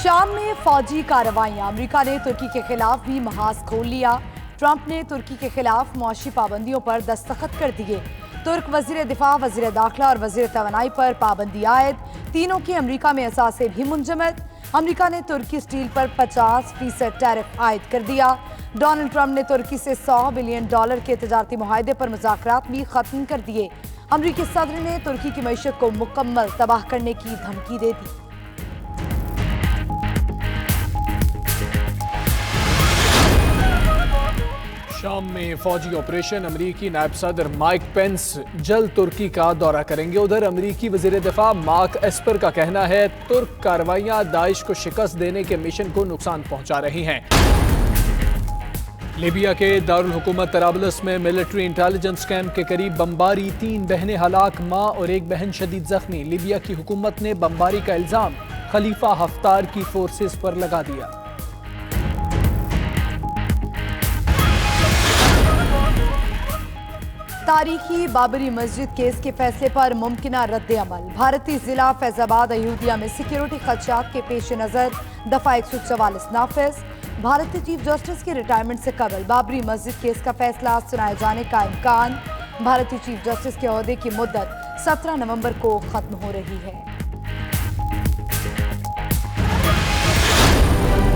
शाम में फौजी कार्रवाइयां। अमेरिका ने तुर्की के खिलाफ भी महाज खोल लिया। ट्रंप ने तुर्की के खिलाफ मुआशी पाबंदियों पर दस्तखत कर दिए। तुर्क वजीर दिफा, वजीर दाखिला और वजीर तवानाई पर पाबंदी आयद। तीनों की अमेरिका में असासे भी मुंजमद। अमेरिका ने तुर्की स्टील पर 50% टैरिफ आयद कर दिया। डोनाल्ड ट्रंप ने तुर्की से $100 बिलियन के तजारती मुआहदे पर मुज़ाकरात भी खत्म कर दिए। अमेरिकी सदर ने तुर्की की मईशत को मुकम्मल तबाह करने की धमकी दे दी। शाम में फौजी ऑपरेशन। अमेरिकी नायब सदर माइक पेंस जल्द तुर्की का दौरा करेंगे। उधर अमेरिकी वजीर दिफा मार्क एस्पर का कहना है तुर्क कार्रवाइयां दाइश को शिकस्त देने के मिशन को नुकसान पहुंचा रही हैं। लीबिया के दारुल हुकूमत तराबलस में मिलिट्री इंटेलिजेंस कैंप के करीब बमबारी, 3 बहनें हलाक, मां और एक बहन शदीद जख्मी। लीबिया की हुकूमत ने बमबारी का इल्जाम खलीफा हफ्तार की फोर्सेस पर लगा दिया। तारीखी बाबरी मस्जिद केस के फैसले पर मुमकिना रद्द अमल। भारतीय जिला फैजाबाद अयोध्या में सिक्योरिटी खदशात के पेश नजर दफा 144 नाफिज। भारतीय चीफ जस्टिस के रिटायरमेंट से कबल बाबरी मस्जिद केस का फैसला सुनाए जाने का इम्कान। भारतीय चीफ जस्टिस के ओहदे की मुद्दत 17 नवंबर को खत्म हो रही है।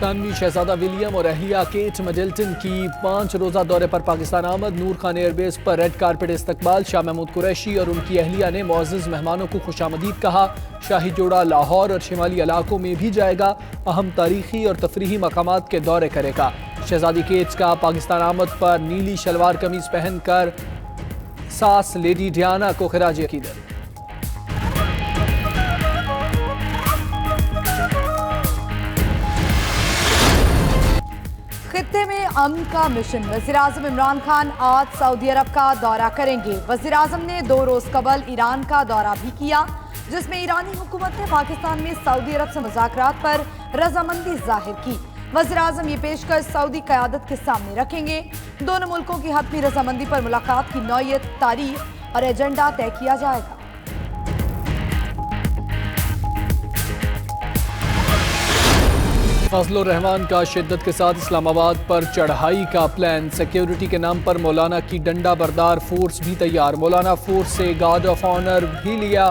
ब्रितानवी शहजादा विलियम और अहलिया केट मिडल्टन की 5 रोजा दौरे पर पाकिस्तान आमद। नूर खान एयरबेस पर रेड कारपेट इस्तकबाल। शाह महमूद कुरैशी और उनकी अहलिया ने मुअज़्ज़ज़ मेहमानों को खुशामदीद कहा। शाही जोड़ा लाहौर और शिमाली इलाकों में भी जाएगा। अहम तारीखी और तफरीही मकामात के दौरे करेगा। शहजादी केट का पाकिस्तान आमद पर नीली शलवार कमीज पहनकर सास लेडी डियाना को खिराज अकीदत। खित्ते में अमन का मिशन। वज़ीर-ए-आज़म इमरान खान आज सऊदी अरब का दौरा करेंगे। वज़ीर-ए-आज़म ने 2 रोज कबल ईरान का दौरा भी किया, जिसमें ईरानी हुकूमत ने पाकिस्तान में सऊदी अरब से मुज़ाकरात पर रजामंदी जाहिर की। वज़ीर-ए-आज़म ये पेशकश सऊदी क़यादत के सामने रखेंगे। दोनों मुल्कों की हतमी रजामंदी पर मुलाकात की नौयत, तारीख और एजेंडा तय किया जाएगा। फजलुर रहमान का शिद्दत के साथ इस्लामाबाद पर चढ़ाई का प्लान। सिक्योरिटी के नाम पर मौलाना की डंडा बरदार फोर्स भी तैयार। मौलाना फोर्स से गार्ड ऑफ ऑनर भी लिया।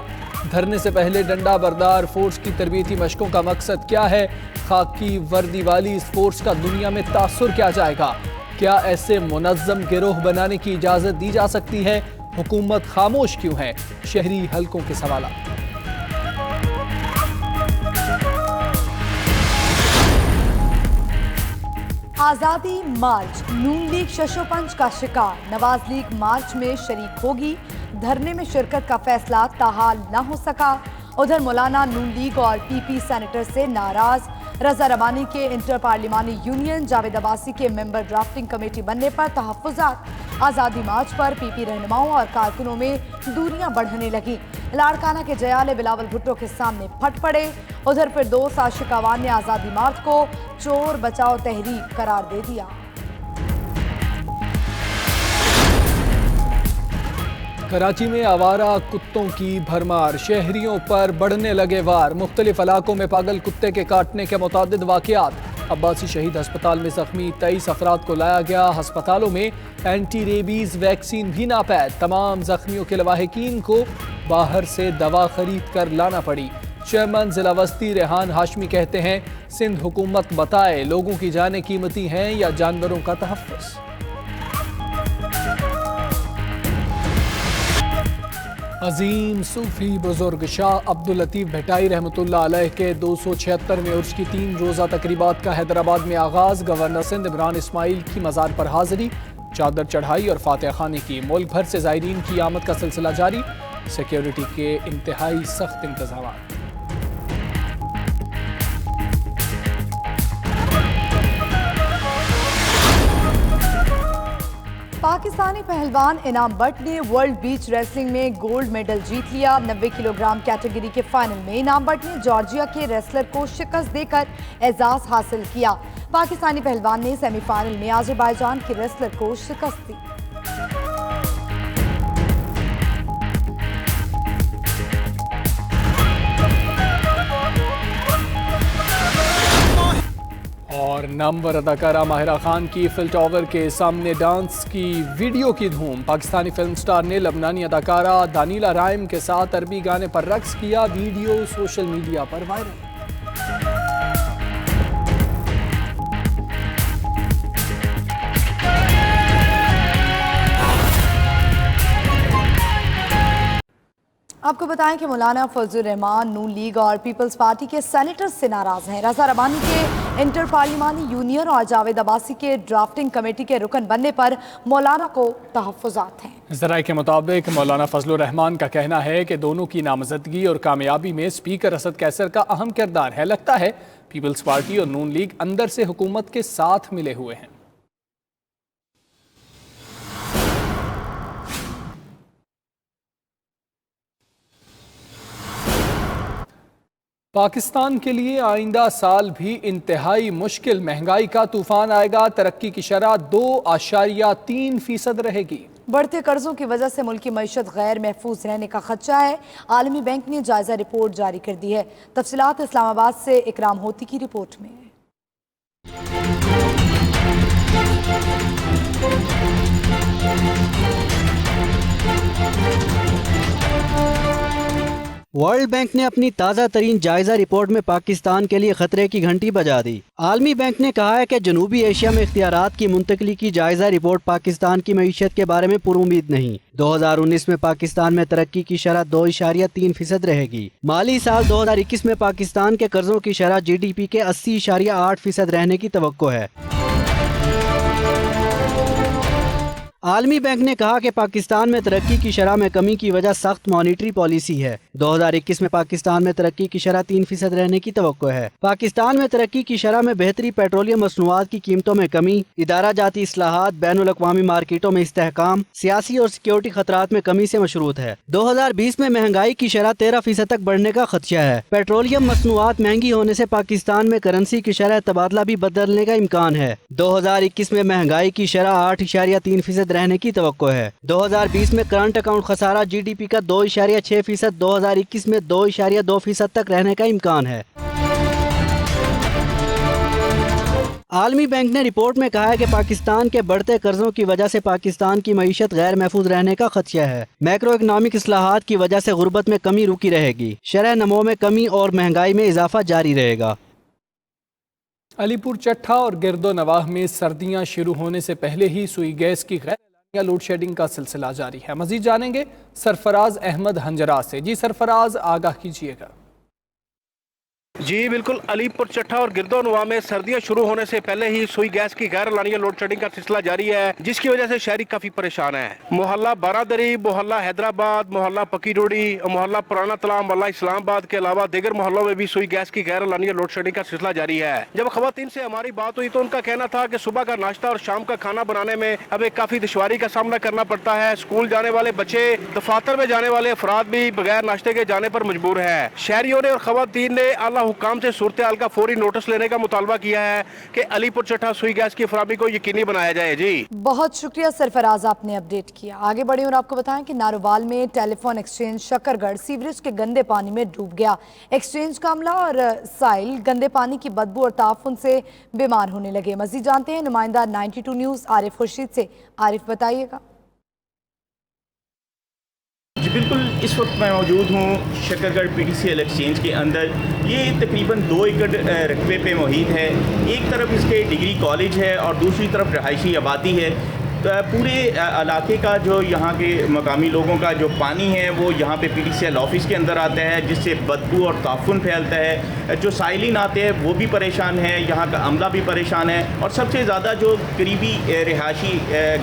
धरने से पहले डंडा बरदार फोर्स की तरबियती मशकों का मकसद क्या है? खाकी वर्दी वाली इस फोर्स का दुनिया में तासुर क्या जाएगा? क्या ऐसे मुनज़्ज़म गिरोह बनाने की इजाज़त दी जा सकती है? हुकूमत खामोश क्यों है? शहरी हलकों के सवाल। आज़ादी मार्च। नून लीग शशोपंच का शिकार। नवाज लीग मार्च में शरीक होगी। धरने में शिरकत का फैसला ताहाल न हो सका। उधर मौलाना नून लीग और पीपी सेनेटर से नाराज। रजा रबानी के इंटर पार्लिमानी यूनियन, जावेद अब्बासी के मेंबर ड्राफ्टिंग कमेटी बनने पर तहफ़्फ़ुज़ात। आज़ादी मार्च पर पीपी रहनुमाओं और कारकुनों में दूरियां बढ़ने लगी। लाड़काना के जयाले बिलावल भुट्टो के सामने फट पड़े। उधर फिर 2 आशिक अवान ने आज़ादी मार्च को चोर बचाओ तहरीक करार दे दिया। कराची में आवारा कुत्तों की भरमार। शहरियों पर बढ़ने लगे वार। मुख्तलिफ इलाकों में पागल कुत्ते के काटने के मुतादिद वाक़यात। अब्बासी शहीद अस्पताल में जख्मी 23 अफराद को लाया गया। अस्पतालों में एंटी रेबीज वैक्सीन भी नापैद। तमाम जख्मियों के लवाहिकीन को बाहर से दवा खरीद कर लाना पड़ी। चेयरमैन जिला वस्ती रेहान हाशमी कहते हैं सिंध हुकूमत बताए लोगों की जानें कीमती हैं या जानवरों का तहफ़्फ़ुज़। अजीम सूफी बुजुर्ग शाह अब्दुल लतीफ़ भटाई रहमतुल्लाह अलैह के 276वें उर्स की 3 रोज़ा तकरीबात का हैदराबाद में आगाज़। गवर्नर सिंध इमरान इस्माइल की मज़ार पर हाज़िरी, चादर चढ़ाई और फातिहा खानी की। मुल्क भर से ज़ायरीन की आमद का सिलसिला जारी। सिक्योरिटी के इंतहाई सख्त इंतज़ाम। पाकिस्तानी पहलवान इनाम बट ने वर्ल्ड बीच रेसलिंग में गोल्ड मेडल जीत लिया। 90 किलोग्राम कैटेगरी के फाइनल में इनाम बट ने जॉर्जिया के रेसलर को शिकस्त देकर एजाज हासिल किया। पाकिस्तानी पहलवान ने सेमीफाइनल में अजरबैजान के रेसलर को शिकस्त दी। नामवर अदाकारा माहिरा खान की फिल टावर के सामने डांस की वीडियो की धूम। पाकिस्तानी फिल्म स्टार ने लबनानी अदाकारा दानिला राइम के साथ अरबी गाने पर रक्स किया। वीडियो सोशल मीडिया पर वायरल। आपको बताएं कि मौलाना फजलुर रहमान नून लीग और पीपल्स पार्टी के सेनेटर्स से नाराज हैं। रजा रबानी के इंटर पार्लिमानी यूनियन और जावेद अब्बासी के ड्राफ्टिंग कमेटी के रुकन बनने पर मौलाना को तहफ़्फ़ुज़ात हैं। ज़राए के मुताबिक मौलाना फजलुर रहमान का कहना है कि दोनों की नामजदगी और कामयाबी में स्पीकर असद कैसर का अहम किरदार है। लगता है पीपल्स पार्टी और नून लीग अंदर से हुकूमत के साथ मिले हुए हैं। पाकिस्तान के लिए आइंदा साल भी इंतहाई मुश्किल। महंगाई का तूफान आएगा। तरक्की की शरह 2.3% रहेगी। बढ़ते कर्जों की वजह से मुल्क की मईशत गैर महफूज रहने का खदशा है। आलमी बैंक ने जायजा रिपोर्ट जारी कर दी है। तफसीलात इस्लामाबाद से इकराम होती की रिपोर्ट में। वर्ल्ड बैंक ने अपनी ताज़ा तरीन जायजा रिपोर्ट में पाकिस्तान के लिए खतरे की घंटी बजा दी। आलमी बैंक ने कहा है कि जनूबी एशिया में इख्तियारात की मुंतकली की जायजा रिपोर्ट पाकिस्तान की मईशत के बारे में पुरुमीद नहीं। 2019 में पाकिस्तान में तरक्की की शरह 2.3% रहेगी। माली साल 2021 में पाकिस्तान के कर्जों की शरह GDP के 80.8% रहने की तवक्को है। आलमी बैंक ने कहा कि पाकिस्तान में तरक्की की शरह में कमी की वजह सख्त मॉनिटरी पॉलिसी है। 2021 में पाकिस्तान में तरक्की की शरह 3% रहने की तवक्को है। पाकिस्तान में तरक्की की शरह में बेहतरी, पेट्रोलियम मसनूआत की कीमतों में कमी, इदारा जाती इस्लाहात, बैनुल अक़वामी मार्केटों में इस्तेहकाम, सियासी और सिक्योरिटी खतरात में कमी से मशरूत है। 2020 में महंगाई की शरह 13% तक बढ़ने का खदशा है। पेट्रोलियम मसनूआत महंगी होने से पाकिस्तान में करेंसी की शरह तबादला भी बदलने का इम्कान है। 2021 में महंगाई की शरह 8.3% रहने की तवक्को है। 2020 में करंट अकाउंट खसारा GDP का 2.6%, 2021 में 2.2% तक रहने का इम्कान है। आलमी बैंक ने रिपोर्ट में कहा है कि पाकिस्तान के बढ़ते कर्जों की वजह से पाकिस्तान की मईशत गैर महफूज रहने का खदशा है। मैक्रो इकनॉमिक इस्लाहात की वजह से गुर्बत में कमी रुकी रहेगी। शरह नमो में कमी और महंगाई में इजाफा जारी रहेगा। अलीपुर चट्ठा और गिरदो नवाह में सर्दियां शुरू होने से पहले ही सुई गैस की गैर लोड शेडिंग का सिलसिला जारी है। मजीद जानेंगे सरफराज अहमद हंजरा से। जी सरफराज, आगाह कीजिएगा। जी बिल्कुल, अलीपुर चट्ठा और गिरदोनवा में सर्दियां शुरू होने से पहले ही सुई गैस की गैर लानिया लोड शेडिंग का सिलसिला जारी है, जिसकी वजह से शहरी काफी परेशान है। मोहल्ला बारादरी, मोहल्ला हैदराबाद, मोहल्ला पकी रोडी, मोहल्ला पुराना तला, मोहल्ला इस्लामाबाद के अलावा दीगर मोहल्लों में भी सुई गैस की गैर लानिया लोड शेडिंग का सिलसिला जारी है। जब खवातीन से हमारी बात हुई तो उनका कहना था कि सुबह का नाश्ता और शाम का खाना बनाने में अब एक काफी दुश्वारी का सामना करना पड़ता है। स्कूल जाने वाले बच्चे, दफातर में जाने वाले अफराद भी बगैर नाश्ते के जाने पर मजबूर है। शहरियों ने और खवातीन ने आला हुक्काम से सूरत हाल का फौरी नोटिस लेने का मुतालबा किया है कि अलीपुर चट्ठा सुई गैस की फराहमी को यकीनी बनाया जाए। जी बहुत शुक्रिया सरफराज, आपने अपडेट किया। आगे बढ़े और आपको बताएं कि नारोवाल में टेलीफोन एक्सचेंज शकरगढ़ सीवरेज के गंदे पानी में डूब गया। एक्सचेंज का अमला और साइल गंदे पानी की बदबू और ताफुन से बीमार होने लगे। मजीद जानते हैं नुमाइंदा 92 न्यूज़ आरिफ खुर्शीद से। आरिफ, बताइएगा। जी बिल्कुल, इस वक्त मैं मौजूद हूँ शकरगढ़ PTCL एक्सचेंज के अंदर। ये तकरीबन 2 एकड़ रकबे पे मुहित है। एक तरफ इसके डिग्री कॉलेज है और दूसरी तरफ रहायशी आबादी है। पूरे इलाके का जो यहाँ के मकामी लोगों का जो पानी है वो यहाँ पे PTCL ऑफिस के अंदर आता है, जिससे बदबू और ताफुन फैलता है। जो साइलिन आते हैं वो भी परेशान है, यहाँ का अमला भी परेशान है और सबसे ज़्यादा जो करीबी रिहायशी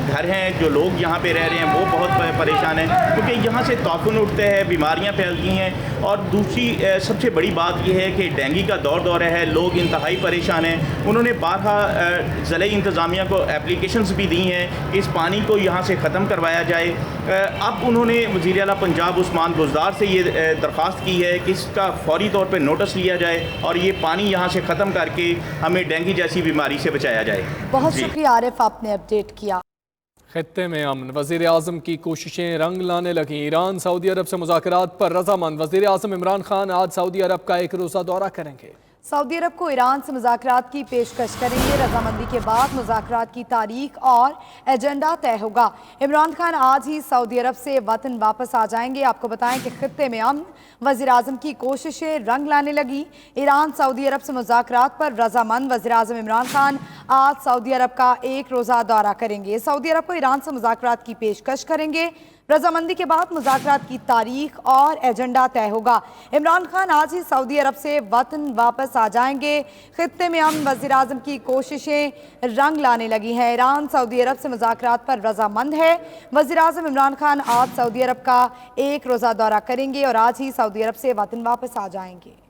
घर हैं, जो लोग यहाँ पे रह रहे हैं, वो बहुत परेशान हैं क्योंकि यहाँ से ताफुन उठते हैं, बीमारियाँ फैलती हैं। और दूसरी सबसे बड़ी बात यह है कि डेंगू का दौर है, लोग इंतहाई परेशान हैं। उन्होंने बारहा ज़िला इंतज़ामिया को एप्लीकेशंस भी दी हैं कि इस पानी को यहाँ से ख़त्म करवाया जाए। अब उन्होंने वज़ीर आला पंजाब उस्मान बुज़दार से ये दरख्वास्त की है कि इसका फौरी तौर पर नोटिस लिया जाए और ये पानी यहाँ से ख़त्म करके हमें डेंगू जैसी बीमारी से बचाया जाए। बहुत शुक्रिया आरिफ, आपने अपडेट किया। खित्ते में अमन, वज़ीर आज़म की कोशिशें रंग लाने लगी। ईरान सऊदी अरब से मुज़ाकरात पर रज़ामंद। वज़ीर आज़म इमरान खान आज सऊदी अरब का 1 रोज़ा दौरा करेंगे। सऊदी अरब को ईरान से मुज़ाकरात की पेशकश करेंगे। रजामंदी के बाद मुज़ाकरात की तारीख और एजेंडा तय होगा। इमरान खान आज ही सऊदी अरब से वतन वापस आ जाएंगे। आपको बताएं कि खित्ते में अमन वज़ीर आज़म की कोशिशें रंग लाने लगी। ईरान सऊदी अरब से मुज़ाकरात पर रजामंद वज़ीर आज़म इमरान खान आज सऊदी अरब का एक रोज़ा दौरा करेंगे। सऊदी अरब को ईरान से मुज़ाकरात की पेशकश करेंगे। रजामंदी के बाद मुज़ाकरात की तारीख और एजेंडा तय होगा। इमरान खान आज ही सऊदी अरब से वतन वापस आ जाएंगे। खित्ते में अमन वज़ीर आज़म की कोशिशें रंग लाने लगी हैं। ईरान सऊदी अरब से मुज़ाकरात पर रजामंद है। वज़ीर आज़म इमरान खान आज सऊदी अरब का एक रोज़ा दौरा करेंगे और आज ही सऊदी अरब से वतन वापस आ जाएंगे।